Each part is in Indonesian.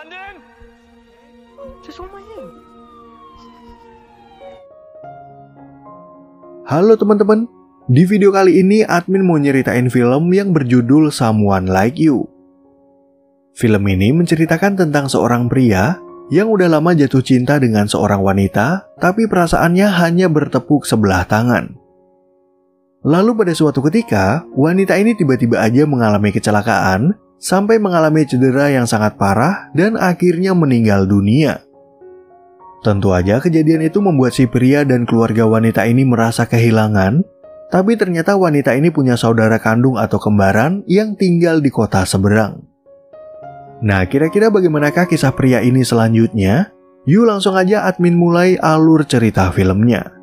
London? Just hold my hand. Halo teman-teman, di video kali ini admin mau nyeritain film yang berjudul Someone Like You. Film ini menceritakan tentang seorang pria yang udah lama jatuh cinta dengan seorang wanita, tapi perasaannya hanya bertepuk sebelah tangan. Lalu pada suatu ketika, wanita ini tiba-tiba aja mengalami kecelakaan, sampai mengalami cedera yang sangat parah dan akhirnya meninggal dunia. Tentu aja kejadian itu membuat si pria dan keluarga wanita ini merasa kehilangan, tapi ternyata wanita ini punya saudara kandung atau kembaran yang tinggal di kota seberang. Nah, kira-kira bagaimanakah kisah pria ini selanjutnya? Yuk langsung aja admin mulai alur cerita filmnya.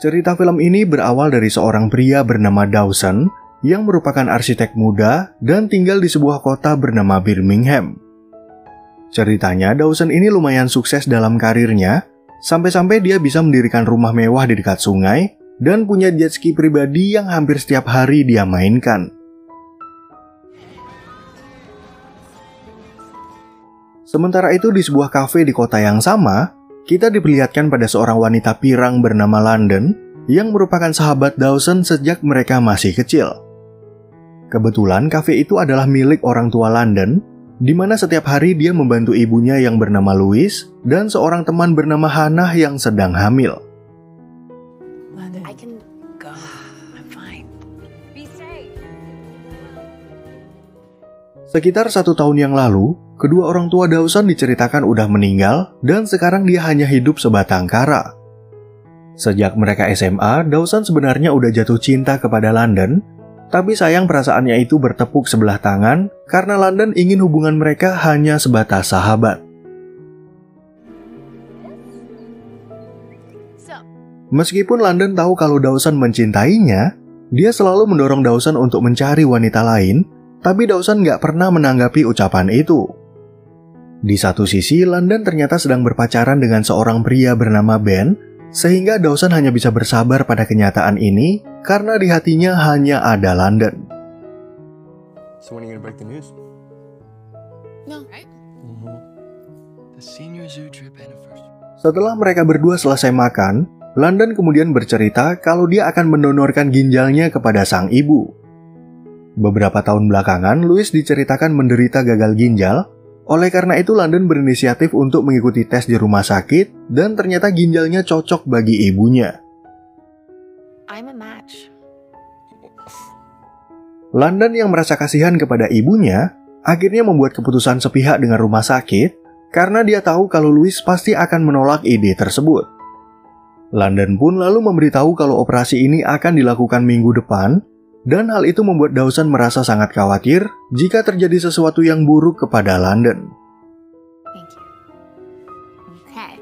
Cerita film ini berawal dari seorang pria bernama Dawson yang merupakan arsitek muda dan tinggal di sebuah kota bernama Birmingham. Ceritanya, Dawson ini lumayan sukses dalam karirnya, sampai-sampai dia bisa mendirikan rumah mewah di dekat sungai dan punya jet ski pribadi yang hampir setiap hari dia mainkan. Sementara itu di sebuah kafe di kota yang sama, kita diperlihatkan pada seorang wanita pirang bernama London yang merupakan sahabat Dawson sejak mereka masih kecil. Kebetulan kafe itu adalah milik orang tua London, di mana setiap hari dia membantu ibunya yang bernama Louis dan seorang teman bernama Hannah yang sedang hamil. London, I can go. I'm fine. Be safe. Sekitar 1 tahun yang lalu, kedua orang tua Dawson diceritakan udah meninggal dan sekarang dia hanya hidup sebatang kara. Sejak mereka SMA, Dawson sebenarnya udah jatuh cinta kepada London, tapi sayang perasaannya itu bertepuk sebelah tangan karena London ingin hubungan mereka hanya sebatas sahabat. Meskipun London tahu kalau Dawson mencintainya, dia selalu mendorong Dawson untuk mencari wanita lain, tapi Dawson nggak pernah menanggapi ucapan itu. Di satu sisi, London ternyata sedang berpacaran dengan seorang pria bernama Ben, sehingga Dawson hanya bisa bersabar pada kenyataan ini karena di hatinya hanya ada London. So when are you gonna break the news? No, right? The senior zoo trip anniversary. Setelah mereka berdua selesai makan, London kemudian bercerita kalau dia akan mendonorkan ginjalnya kepada sang ibu. Beberapa tahun belakangan, Louis diceritakan menderita gagal ginjal. Oleh karena itu, London berinisiatif untuk mengikuti tes di rumah sakit dan ternyata ginjalnya cocok bagi ibunya. I'm a match. London yang merasa kasihan kepada ibunya, akhirnya membuat keputusan sepihak dengan rumah sakit karena dia tahu kalau Louis pasti akan menolak ide tersebut. London pun lalu memberitahu kalau operasi ini akan dilakukan minggu depan, dan hal itu membuat Dawson merasa sangat khawatir jika terjadi sesuatu yang buruk kepada London. Thank you. Okay.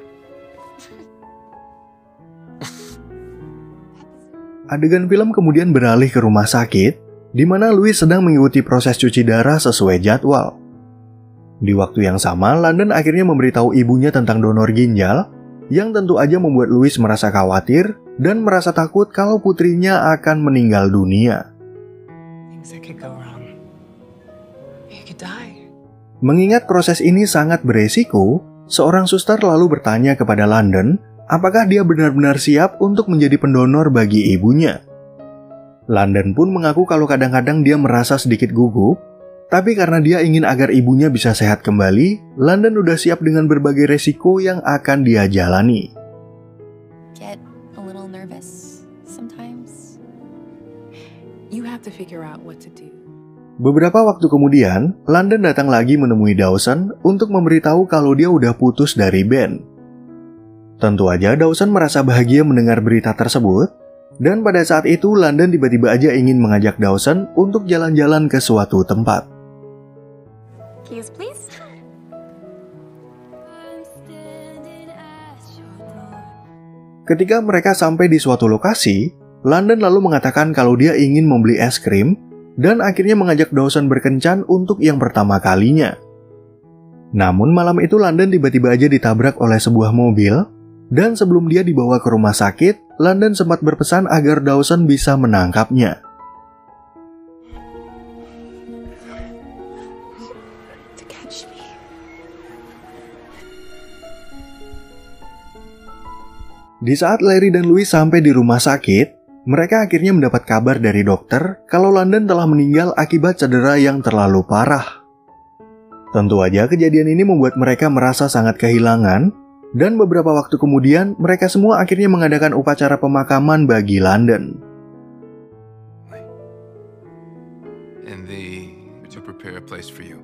Adegan film kemudian beralih ke rumah sakit, di mana Louis sedang mengikuti proses cuci darah sesuai jadwal. Di waktu yang sama, London akhirnya memberitahu ibunya tentang donor ginjal, yang tentu aja membuat Louis merasa khawatir dan merasa takut kalau putrinya akan meninggal dunia. Things that could go wrong. You could die. Mengingat proses ini sangat beresiko, seorang suster lalu bertanya kepada London apakah dia benar-benar siap untuk menjadi pendonor bagi ibunya. London pun mengaku kalau kadang-kadang dia merasa sedikit gugup, tapi karena dia ingin agar ibunya bisa sehat kembali, London udah siap dengan berbagai resiko yang akan dia jalani. Get a little nervous sometimes. You have to figure out what to do. Beberapa waktu kemudian, London datang lagi menemui Dawson untuk memberitahu kalau dia udah putus dari Ben. Tentu aja Dawson merasa bahagia mendengar berita tersebut, dan pada saat itu London tiba-tiba aja ingin mengajak Dawson untuk jalan-jalan ke suatu tempat. Keys, please. Ketika mereka sampai di suatu lokasi, London lalu mengatakan kalau dia ingin membeli es krim dan akhirnya mengajak Dawson berkencan untuk yang pertama kalinya. Namun malam itu London tiba-tiba aja ditabrak oleh sebuah mobil, dan sebelum dia dibawa ke rumah sakit, London sempat berpesan agar Dawson bisa menangkapnya. To catch me. Di saat Larry dan Louis sampai di rumah sakit, mereka akhirnya mendapat kabar dari dokter kalau London telah meninggal akibat cedera yang terlalu parah. Tentu aja kejadian ini membuat mereka merasa sangat kehilangan, dan beberapa waktu kemudian mereka semua akhirnya mengadakan upacara pemakaman bagi London. To prepare a place for you.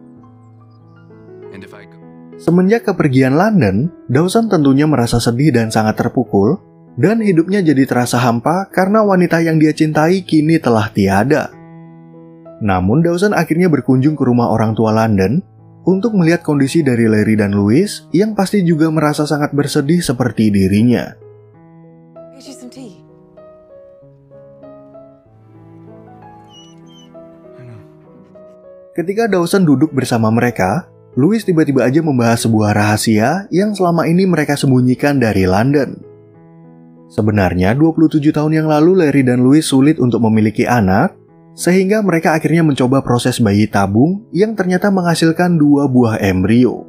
And if I go... Semenjak kepergian London, Dawson tentunya merasa sedih dan sangat terpukul, dan hidupnya jadi terasa hampa karena wanita yang dia cintai kini telah tiada. Namun Dawson akhirnya berkunjung ke rumah orang tua London untuk melihat kondisi dari Larry dan Louis yang pasti juga merasa sangat bersedih seperti dirinya. Ketika Dawson duduk bersama mereka, Louis tiba-tiba aja membahas sebuah rahasia yang selama ini mereka sembunyikan dari London. Sebenarnya 27 tahun yang lalu Larry dan Louis sulit untuk memiliki anak, sehingga mereka akhirnya mencoba proses bayi tabung yang ternyata menghasilkan 2 buah embrio.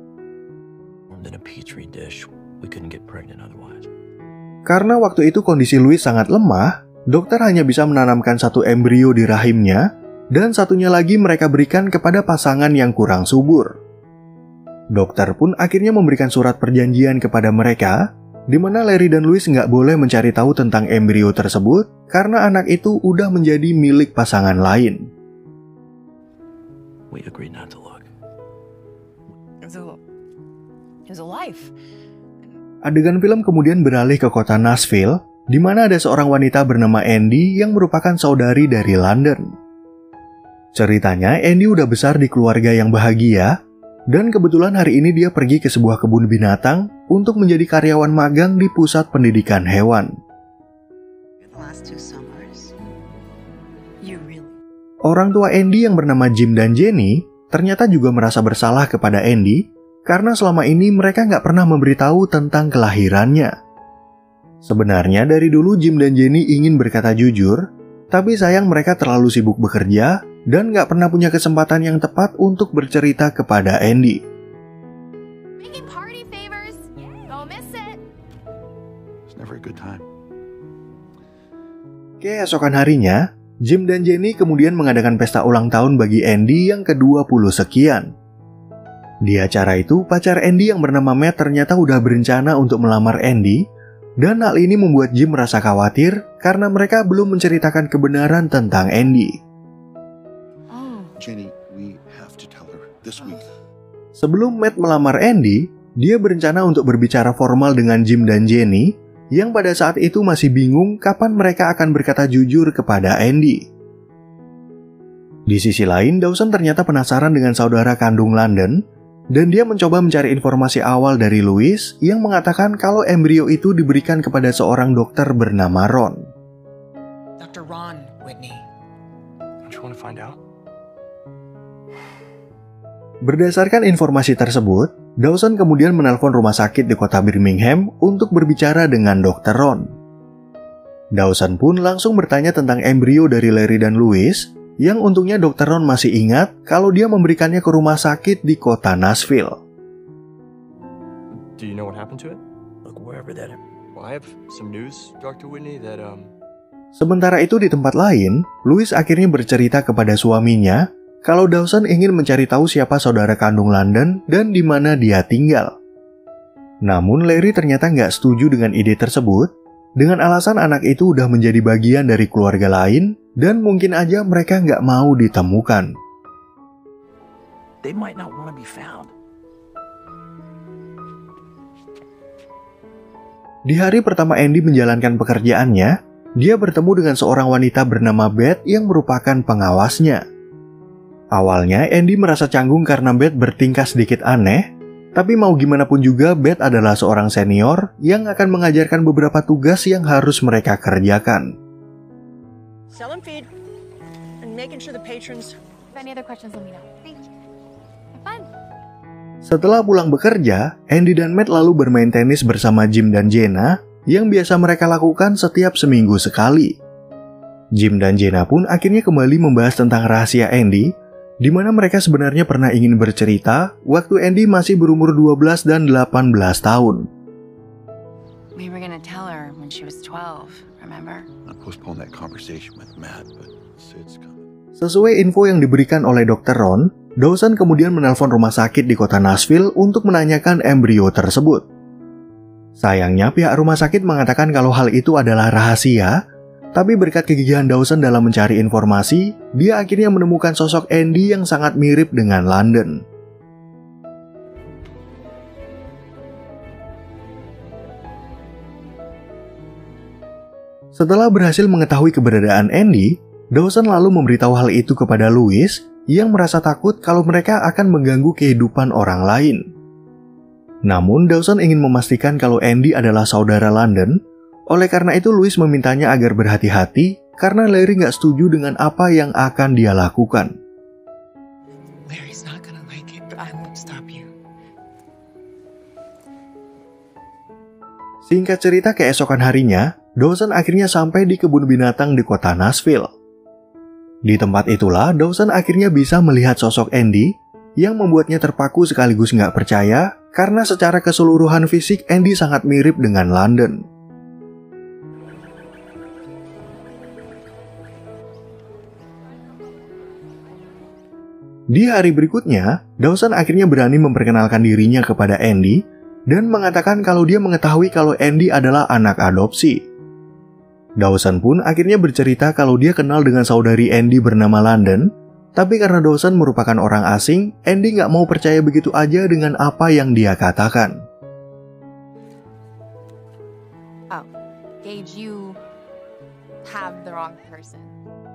Karena waktu itu kondisi Louis sangat lemah, dokter hanya bisa menanamkan 1 embrio di rahimnya, dan satunya lagi mereka berikan kepada pasangan yang kurang subur. Dokter pun akhirnya memberikan surat perjanjian kepada mereka, di mana Larry dan Louis nggak boleh mencari tahu tentang embrio tersebut karena anak itu udah menjadi milik pasangan lain. We agreed not to look. It was a life. Adegan film kemudian beralih ke kota Nashville, di mana ada seorang wanita bernama Andy yang merupakan saudari dari London. Ceritanya, Andy udah besar di keluarga yang bahagia, dan kebetulan hari ini dia pergi ke sebuah kebun binatang untuk menjadi karyawan magang di pusat pendidikan hewan. Orang tua Andy yang bernama Jim dan Jenny ternyata juga merasa bersalah kepada Andy karena selama ini mereka nggak pernah memberitahu tentang kelahirannya. Sebenarnya dari dulu Jim dan Jenny ingin berkata jujur, tapi sayang mereka terlalu sibuk bekerja dan nggak pernah punya kesempatan yang tepat untuk bercerita kepada Andy. Keesokan harinya, Jim dan Jenny kemudian mengadakan pesta ulang tahun bagi Andy yang ke-20 sekian. Di acara itu, pacar Andy yang bernama Matt ternyata udah berencana untuk melamar Andy, dan hal ini membuat Jim merasa khawatir karena mereka belum menceritakan kebenaran tentang Andy. Jenny, we have to tell her this week. Sebelum Matt melamar Andy, dia berencana untuk berbicara formal dengan Jim dan Jenny, yang pada saat itu masih bingung kapan mereka akan berkata jujur kepada Andy. Di sisi lain, Dawson ternyata penasaran dengan saudara kandung London, dan dia mencoba mencari informasi awal dari Louis yang mengatakan kalau embrio itu diberikan kepada seorang dokter bernama Ron. Dr. Ron Whitney. Don't you want to find out? Berdasarkan informasi tersebut, Dawson kemudian menelpon rumah sakit di kota Birmingham untuk berbicara dengan Dr. Ron. Dawson pun langsung bertanya tentang embrio dari Larry dan Louis, yang untungnya Dr. Ron masih ingat kalau dia memberikannya ke rumah sakit di kota Nashville. Do you know what happened to it? Look, wherever that... Well, I have some news, Dr. Whitney, that Sementara itu di tempat lain, Louis akhirnya bercerita kepada suaminya kalau Dawson ingin mencari tahu siapa saudara kandung London dan di mana dia tinggal. Namun Larry ternyata nggak setuju dengan ide tersebut, dengan alasan anak itu udah menjadi bagian dari keluarga lain dan mungkin aja mereka nggak mau ditemukan. they might not want to be found. Di hari pertama Andy menjalankan pekerjaannya, dia bertemu dengan seorang wanita bernama Beth yang merupakan pengawasnya. Awalnya Andy merasa canggung karena Beth bertingkah sedikit aneh, tapi mau gimana pun juga Beth adalah seorang senior yang akan mengajarkan beberapa tugas yang harus mereka kerjakan. Sell and feed, and making sure the patrons. If any other questions, let me know. Thank you. Have fun. Setelah pulang bekerja, Andy dan Matt lalu bermain tenis bersama Jim dan Jenna yang biasa mereka lakukan setiap seminggu sekali. Jim dan Jenna pun akhirnya kembali membahas tentang rahasia Andy, di mana mereka sebenarnya pernah ingin bercerita waktu Andy masih berumur 12 dan 18 tahun. We were gonna tell her when she was 12, remember? I postponed that conversation with Matt, but Sid's coming. Sesuai info yang diberikan oleh Dr. Ron, Dawson kemudian menelpon rumah sakit di kota Nashville untuk menanyakan embrio tersebut. Sayangnya pihak rumah sakit mengatakan kalau hal itu adalah rahasia, tapi berkat kegigihan Dawson dalam mencari informasi, dia akhirnya menemukan sosok Andy yang sangat mirip dengan London. Setelah berhasil mengetahui keberadaan Andy, Dawson lalu memberitahu hal itu kepada Louis yang merasa takut kalau mereka akan mengganggu kehidupan orang lain. Namun Dawson ingin memastikan kalau Andy adalah saudara London, oleh karena itu Louis memintanya agar berhati-hati karena Larry nggak setuju dengan apa yang akan dia lakukan. Larry's not gonna like it, but I won't stop you. Singkat cerita, keesokan harinya, Dawson akhirnya sampai di kebun binatang di kota Nashville. Di tempat itulah Dawson akhirnya bisa melihat sosok Andy yang membuatnya terpaku sekaligus nggak percaya karena secara keseluruhan fisik Andy sangat mirip dengan London. Di hari berikutnya, Dawson akhirnya berani memperkenalkan dirinya kepada Andy dan mengatakan kalau dia mengetahui kalau Andy adalah anak adopsi. Dawson pun akhirnya bercerita kalau dia kenal dengan saudari Andy bernama London, tapi karena Dawson merupakan orang asing, Andy nggak mau percaya begitu aja dengan apa yang dia katakan. Oh, Gage, you have the wrong person.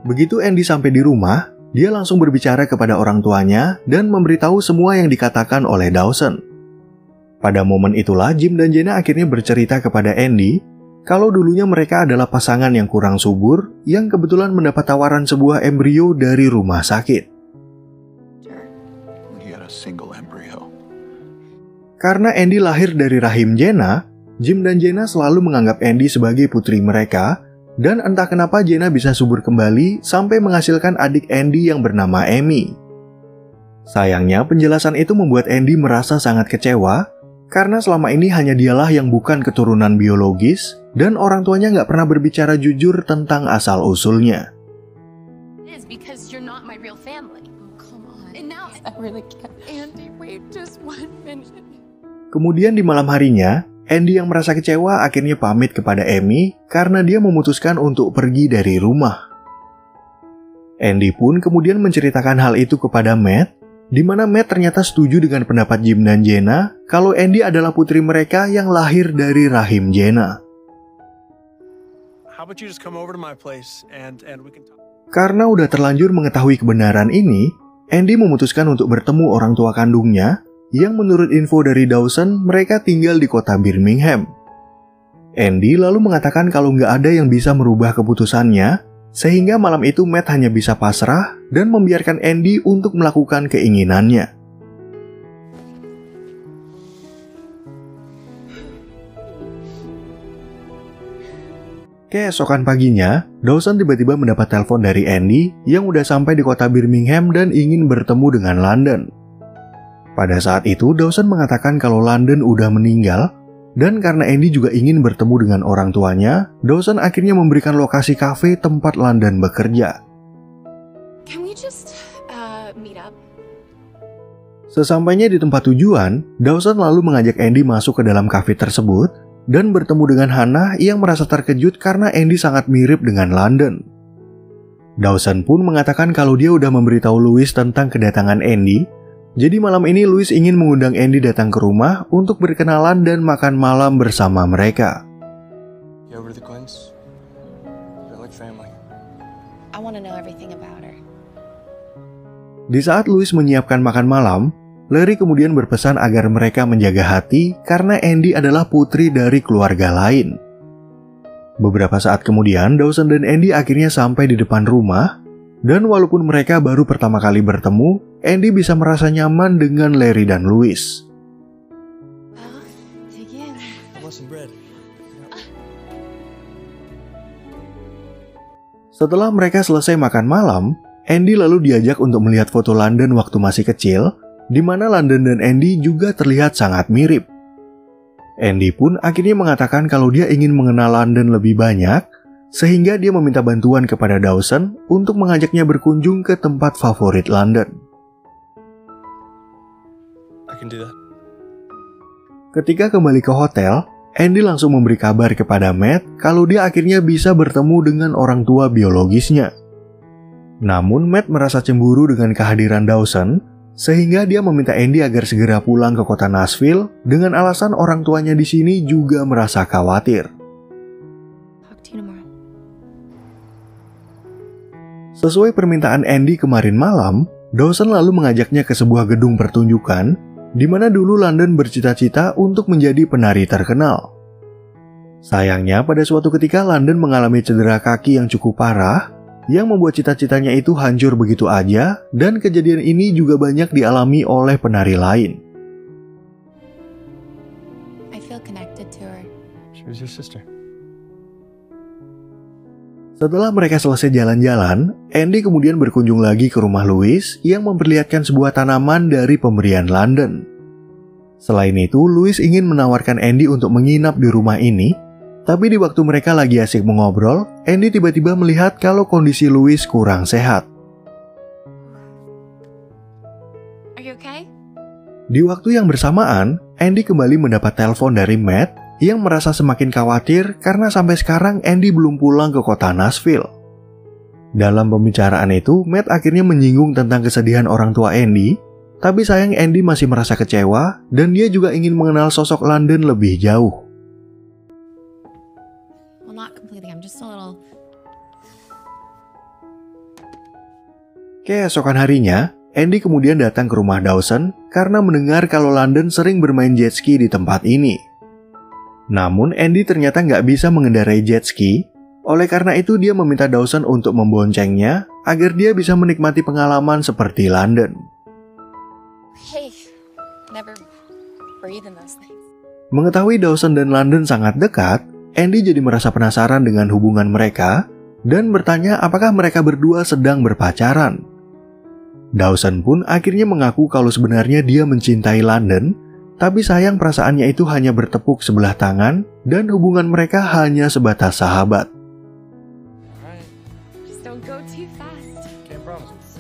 Begitu Andy sampai di rumah, dia langsung berbicara kepada orang tuanya dan memberitahu semua yang dikatakan oleh Dawson. Pada momen itulah Jim dan Jenna akhirnya bercerita kepada Andy kalau dulunya mereka adalah pasangan yang kurang subur yang kebetulan mendapat tawaran sebuah embrio dari rumah sakit. We had a single embryo. Karena Andy lahir dari rahim Jenna, Jim dan Jenna selalu menganggap Andy sebagai putri mereka, dan entah kenapa Jenna bisa subur kembali sampai menghasilkan adik Andy yang bernama Amy. Sayangnya penjelasan itu membuat Andy merasa sangat kecewa, karena selama ini hanya dialah yang bukan keturunan biologis, dan orang tuanya nggak pernah berbicara jujur tentang asal-usulnya. It is because you're not my real family. Oh, come on. And now I really can't. Andy, wait just 1 minute. Kemudian di malam harinya, Andy yang merasa kecewa akhirnya pamit kepada Amy karena dia memutuskan untuk pergi dari rumah. Andy pun kemudian menceritakan hal itu kepada Matt, di mana Matt ternyata setuju dengan pendapat Jim dan Jenna kalau Andy adalah putri mereka yang lahir dari rahim Jenna. How about you just come over to my place and we can talk? Karena udah terlanjur mengetahui kebenaran ini, Andy memutuskan untuk bertemu orang tua kandungnya yang menurut info dari Dawson mereka tinggal di kota Birmingham. Andy lalu mengatakan kalau nggak ada yang bisa merubah keputusannya, sehingga malam itu Matt hanya bisa pasrah dan membiarkan Andy untuk melakukan keinginannya. Keesokan paginya, Dawson tiba-tiba mendapat telepon dari Andy yang udah sampai di kota Birmingham dan ingin bertemu dengan London. Pada saat itu, Dawson mengatakan kalau London udah meninggal, dan karena Andy juga ingin bertemu dengan orang tuanya, Dawson akhirnya memberikan lokasi kafe tempat London bekerja. Can we just meet up? Sesampainya di tempat tujuan, Dawson lalu mengajak Andy masuk ke dalam kafe tersebut dan bertemu dengan Hannah yang merasa terkejut karena Andy sangat mirip dengan London. Dawson pun mengatakan kalau dia udah memberitahu Louis tentang kedatangan Andy, jadi malam ini Louis ingin mengundang Andy datang ke rumah untuk berkenalan dan makan malam bersama mereka. You ever the Quins? They're like family. I want to know everything about her. Di saat Louis menyiapkan makan malam, Larry kemudian berpesan agar mereka menjaga hati karena Andy adalah putri dari keluarga lain. Beberapa saat kemudian, Dawson dan Andy akhirnya sampai di depan rumah, dan walaupun mereka baru pertama kali bertemu, Andy bisa merasa nyaman dengan Larry dan Louis. Well, dig in. I want some bread. Setelah mereka selesai makan malam, Andy lalu diajak untuk melihat foto London waktu masih kecil, di mana London dan Andy juga terlihat sangat mirip. Andy pun akhirnya mengatakan kalau dia ingin mengenal London lebih banyak, sehingga dia meminta bantuan kepada Dawson untuk mengajaknya berkunjung ke tempat favorit London. I can do that. Ketika kembali ke hotel, Andy langsung memberi kabar kepada Matt kalau dia akhirnya bisa bertemu dengan orang tua biologisnya. Namun Matt merasa cemburu dengan kehadiran Dawson, sehingga dia meminta Andy agar segera pulang ke kota Nashville dengan alasan orang tuanya di sini juga merasa khawatir. Talk to you tomorrow. Sesuai permintaan Andy kemarin malam, Dawson lalu mengajaknya ke sebuah gedung pertunjukan di mana dulu London bercita-cita untuk menjadi penari terkenal. Sayangnya pada suatu ketika London mengalami cedera kaki yang cukup parah, yang membuat cita-citanya itu hancur begitu aja, dan kejadian ini juga banyak dialami oleh penari lain. I feel connected to her. She was your sister. Setelah mereka selesai jalan-jalan, Andy kemudian berkunjung lagi ke rumah Louis yang memperlihatkan sebuah tanaman dari pemberian London. Selain itu, Louis ingin menawarkan Andy untuk menginap di rumah ini, tapi di waktu mereka lagi asik mengobrol, Andy tiba-tiba melihat kalau kondisi Louis kurang sehat. Are you okay? Di waktu yang bersamaan, Andy kembali mendapat telepon dari Matt yang merasa semakin khawatir karena sampai sekarang Andy belum pulang ke kota Nashville. Dalam pembicaraan itu, Matt akhirnya menyinggung tentang kesedihan orang tua Andy, tapi sayang Andy masih merasa kecewa dan dia juga ingin mengenal sosok London lebih jauh. Well, not completely. I'm just a little... Keesokan harinya, Andy kemudian datang ke rumah Dawson karena mendengar kalau London sering bermain jet ski di tempat ini. Namun Andy ternyata nggak bisa mengendarai jet ski, oleh karena itu dia meminta Dawson untuk memboncengnya agar dia bisa menikmati pengalaman seperti London. Hey, never breathe in those things. Mengetahui Dawson dan London sangat dekat, Andy jadi merasa penasaran dengan hubungan mereka dan bertanya apakah mereka berdua sedang berpacaran. Dawson pun akhirnya mengaku kalau sebenarnya dia mencintai London, tapi sayang perasaannya itu hanya bertepuk sebelah tangan dan hubungan mereka hanya sebatas sahabat. Alright, Just don't go too fast. can't promise.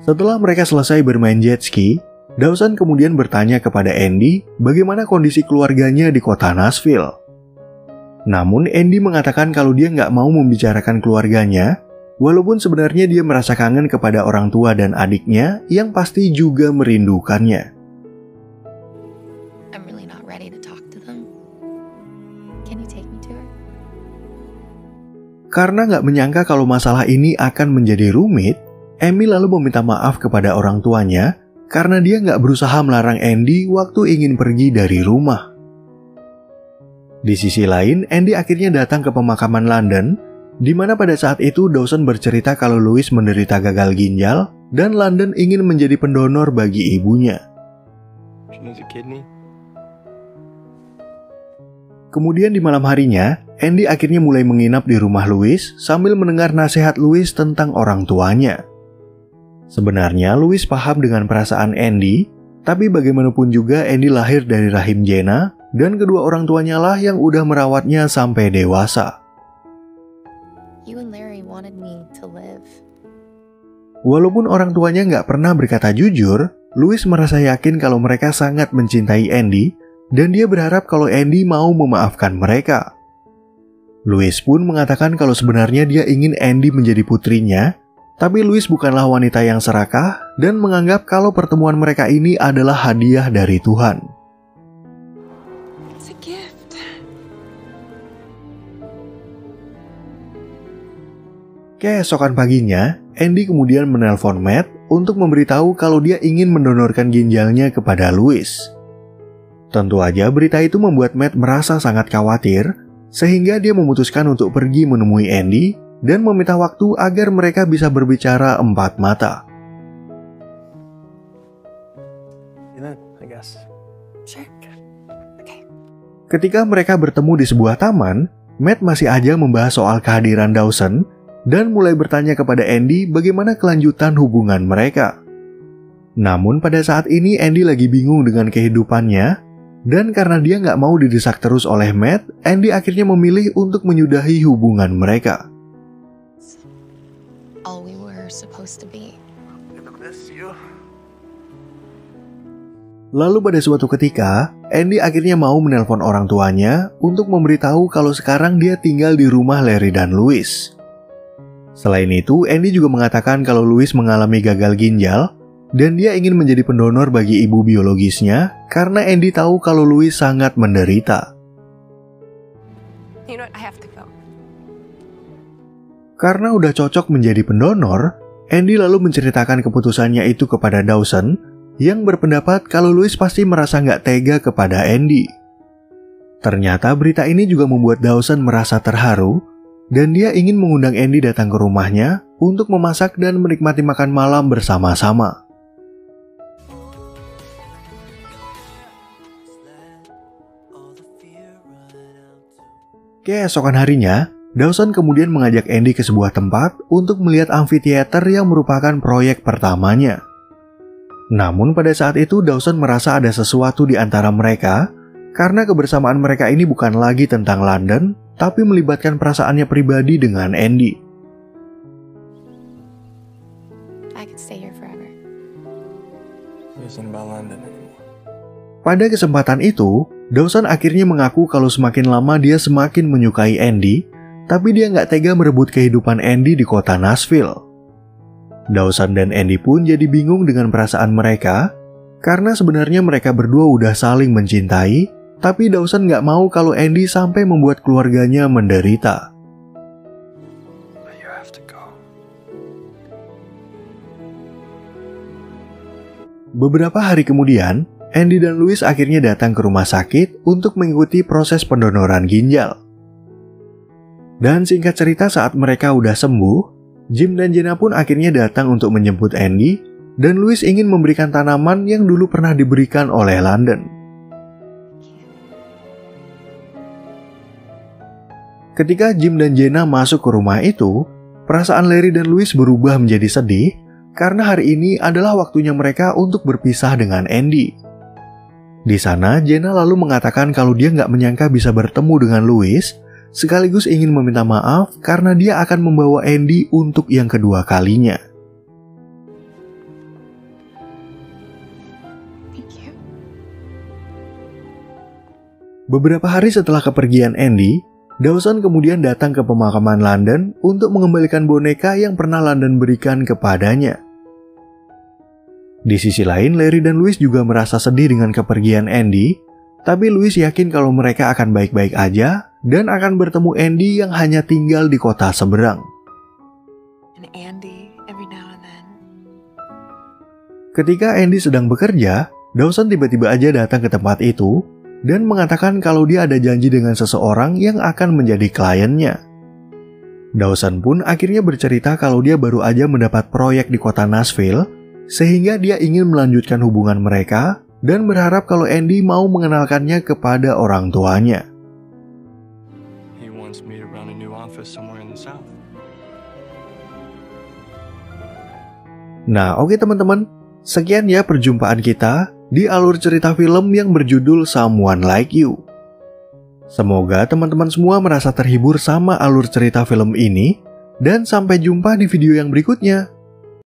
Setelah mereka selesai bermain jet ski, Dawson kemudian bertanya kepada Andy bagaimana kondisi keluarganya di kota Nashville. Namun Andy mengatakan kalau dia nggak mau membicarakan keluarganya, walaupun sebenarnya dia merasa kangen kepada orang tua dan adiknya yang pasti juga merindukannya. I'm really not ready to talk to them. Can you take me to her? Karena nggak menyangka kalau masalah ini akan menjadi rumit, Amy lalu meminta maaf kepada orang tuanya karena dia nggak berusaha melarang Andy waktu ingin pergi dari rumah. Di sisi lain, Andy akhirnya datang ke pemakaman London, di mana pada saat itu Dawson bercerita kalau Louis menderita gagal ginjal dan London ingin menjadi pendonor bagi ibunya. She needs a kidney. Kemudian di malam harinya, Andy akhirnya mulai menginap di rumah Louis sambil mendengar nasihat Louis tentang orang tuanya. Sebenarnya Louis paham dengan perasaan Andy, tapi bagaimanapun juga Andy lahir dari rahim Jenna dan kedua orang tuanya lah yang udah merawatnya sampai dewasa. You and Larry wanted me to live. Walaupun orang tuanya nggak pernah berkata jujur, Louis merasa yakin kalau mereka sangat mencintai Andy dan dia berharap kalau Andy mau memaafkan mereka. Louis pun mengatakan kalau sebenarnya dia ingin Andy menjadi putrinya, tapi Louis bukanlah wanita yang serakah dan menganggap kalau pertemuan mereka ini adalah hadiah dari Tuhan. It's a gift. Keesokan paginya, Andy kemudian menelpon Matt untuk memberitahu kalau dia ingin mendonorkan ginjalnya kepada Louis. Tentu aja berita itu membuat Matt merasa sangat khawatir, sehingga dia memutuskan untuk pergi menemui Andy dan meminta waktu agar mereka bisa berbicara empat mata. Then, I guess. Sure. Okay. Ketika mereka bertemu di sebuah taman, Matt masih aja membahas soal kehadiran Dawson dan mulai bertanya kepada Andy bagaimana kelanjutan hubungan mereka. Namun pada saat ini Andy lagi bingung dengan kehidupannya, dan karena dia nggak mau didesak terus oleh Matt, Andy akhirnya memilih untuk menyudahi hubungan mereka. All we were supposed to be. Lalu pada suatu ketika, Andy akhirnya mau menelpon orang tuanya untuk memberitahu kalau sekarang dia tinggal di rumah Larry dan Louis. Selain itu, Andy juga mengatakan kalau Louis mengalami gagal ginjal dan dia ingin menjadi pendonor bagi ibu biologisnya karena Andy tahu kalau Louis sangat menderita. You know what? I have to go. Karena udah cocok menjadi pendonor, Andy lalu menceritakan keputusannya itu kepada Dawson yang berpendapat kalau Louis pasti merasa nggak tega kepada Andy. Ternyata berita ini juga membuat Dawson merasa terharu dan dia ingin mengundang Andy datang ke rumahnya untuk memasak dan menikmati makan malam bersama-sama. Keesokan harinya, Dawson kemudian mengajak Andy ke sebuah tempat untuk melihat amphitheater yang merupakan proyek pertamanya. Namun pada saat itu Dawson merasa ada sesuatu di antara mereka karena kebersamaan mereka ini bukan lagi tentang London, tapi melibatkan perasaannya pribadi dengan Andy. I could stay here forever. Isn't about London anymore. Pada kesempatan itu, Dawson akhirnya mengaku kalau semakin lama dia semakin menyukai Andy, tapi dia nggak tega merebut kehidupan Andy di kota Nashville. Dawson dan Andy pun jadi bingung dengan perasaan mereka, karena sebenarnya mereka berdua udah saling mencintai, tapi Dawson nggak mau kalau Andy sampai membuat keluarganya menderita. You have to go. Beberapa hari kemudian, Andy dan Louis akhirnya datang ke rumah sakit untuk mengikuti proses pendonoran ginjal. Dan singkat cerita saat mereka udah sembuh, Jim dan Jenna pun akhirnya datang untuk menjemput Andy, dan Louis ingin memberikan tanaman yang dulu pernah diberikan oleh London. Ketika Jim dan Jenna masuk ke rumah itu, perasaan Larry dan Louis berubah menjadi sedih karena hari ini adalah waktunya mereka untuk berpisah dengan Andy. Di sana, Jenna lalu mengatakan kalau dia nggak menyangka bisa bertemu dengan Louis, sekaligus ingin meminta maaf karena dia akan membawa Andy untuk yang kedua kalinya. Thank you. Beberapa hari setelah kepergian Andy, Dawson kemudian datang ke pemakaman London untuk mengembalikan boneka yang pernah London berikan kepadanya. Di sisi lain, Larry dan Louis juga merasa sedih dengan kepergian Andy, tapi Louis yakin kalau mereka akan baik-baik aja dan akan bertemu Andy yang hanya tinggal di kota seberang. And Andy, every now and then. Ketika Andy sedang bekerja, Dawson tiba-tiba aja datang ke tempat itu dan mengatakan kalau dia ada janji dengan seseorang yang akan menjadi kliennya. Dawson pun akhirnya bercerita kalau dia baru aja mendapat proyek di kota Nashville, sehingga dia ingin melanjutkan hubungan mereka dan berharap kalau Andy mau mengenalkannya kepada orang tuanya. He wants me to run a new office somewhere in the South. Nah, oke teman-teman, sekian ya perjumpaan kita di alur cerita film yang berjudul Someone Like You. Semoga teman-teman semua merasa terhibur sama alur cerita film ini, dan sampai jumpa di video yang berikutnya.